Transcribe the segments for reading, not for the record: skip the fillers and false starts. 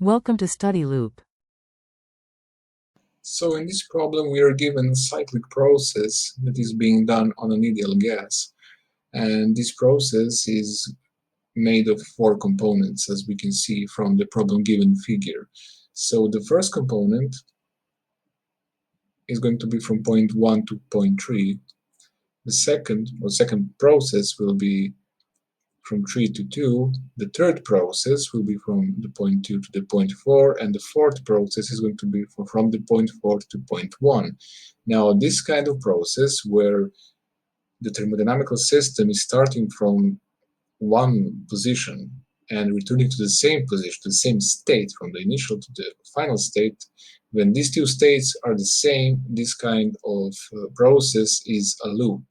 Welcome to Study Loop. So in this problem we are given a cyclic process that is being done on an ideal gas, and this process is made of four components, as we can see from the problem given figure. So the first component is going to be from point 1 to point 3. The second process will be from 3 to 2. The third process will be from the point 2 to the point 4, and the fourth process is going to be from the point 4 to point 1. Now, this kind of process, where the thermodynamical system is starting from one position and returning to the same position, to the same state, from the initial to the final state, when these two states are the same, this kind of process is a loop.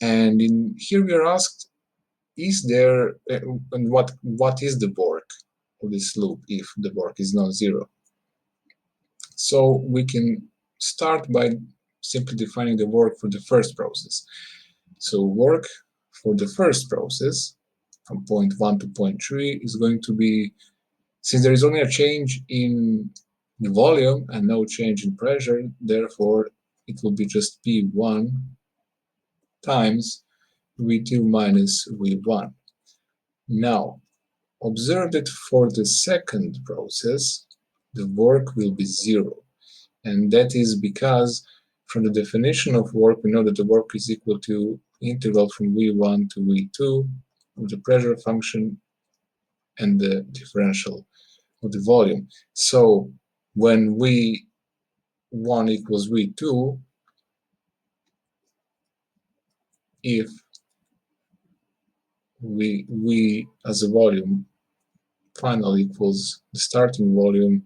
And here we are asked, is there, and what is the work of this loop if the work is non-zero? So we can start by simply defining the work for the first process. So work for the first process from point 1 to point 3 is going to be, since there is only a change in the volume and no change in pressure, therefore it will be just P1 times V2 minus V1. Now, observe that for the second process, the work will be zero. And that is because from the definition of work, we know that the work is equal to integral from V1 to V2 of the pressure function and the differential of the volume. So when V1 equals V2, if V as a volume final equals the starting volume,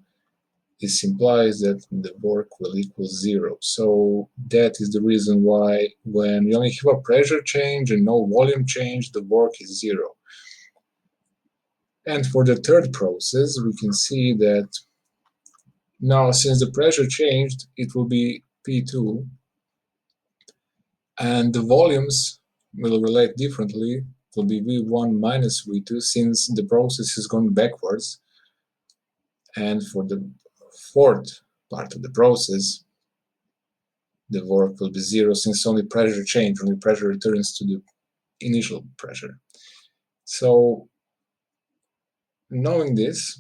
this implies that the work will equal zero. So that is the reason why when we only have a pressure change and no volume change, the work is zero. And for the third process, we can see that now, since the pressure changed, it will be P2, and the volumes will relate differently. It will be V1 minus V2, since the process is going backwards. And for the fourth part of the process, the work will be zero, since only pressure returns to the initial pressure. So, knowing this,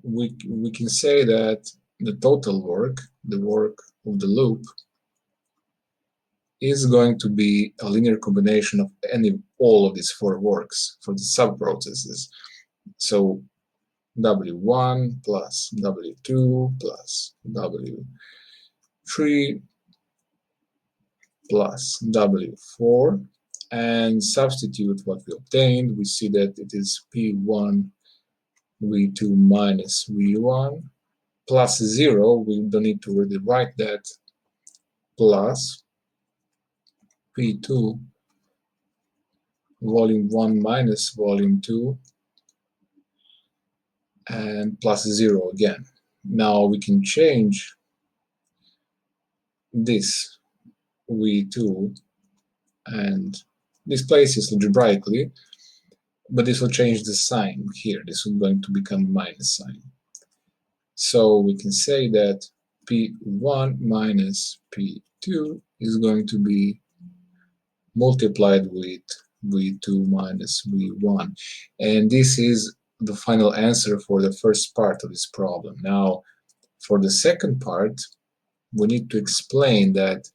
we can say that the total work, the work of the loop, is going to be a linear combination of all of these four works for the sub-processes. So W1 plus W2 plus W3 plus W4, and substitute what we obtained. We see that it is P1 V2 minus V1 plus 0, we don't need to really write that, plus P2 volume 1 minus volume 2, and plus 0 again. Now we can change this V2 and displace this algebraically, but this will change the sign here. This is going to become minus sign. So we can say that P1 minus P2 is going to be multiplied with V2 minus V1. And this is the final answer for the first part of this problem. Now, for the second part, we need to explain that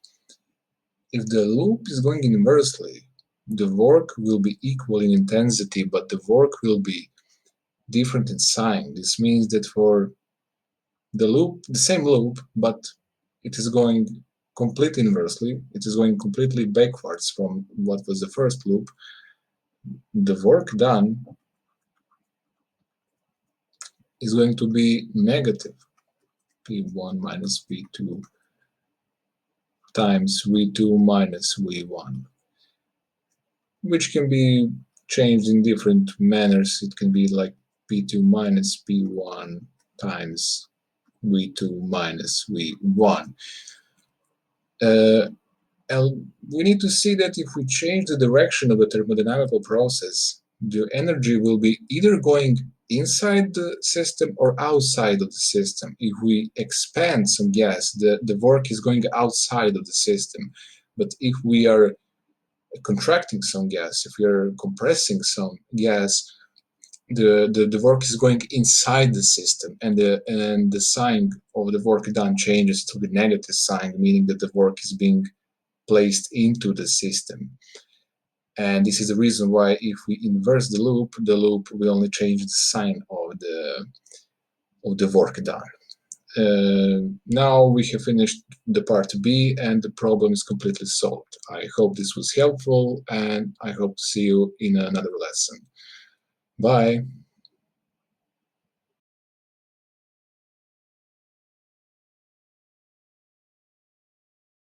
if the loop is going inversely, the work will be equal in intensity, but the work will be different in sign. This means that for the loop, the same loop, but it is going completely inversely, it is going completely backwards from what was the first loop, the work done is going to be negative P1 minus V2 times V2 minus V1, which can be changed in different manners. It can be like P2 minus P1 times V2 minus V1. And we need to see that if we change the direction of a thermodynamical process, the energy will be either going inside the system or outside of the system. If we expand some gas, the work is going outside of the system. But if we are contracting some gas, if we are compressing some gas, the work is going inside the system, and the sign of the work done changes to the negative sign, meaning that the work is being placed into the system. And this is the reason why if we inverse the loop will only change the sign of the work done. Now we have finished the part B, and the problem is completely solved. I hope this was helpful, and I hope to see you in another lesson. Bye.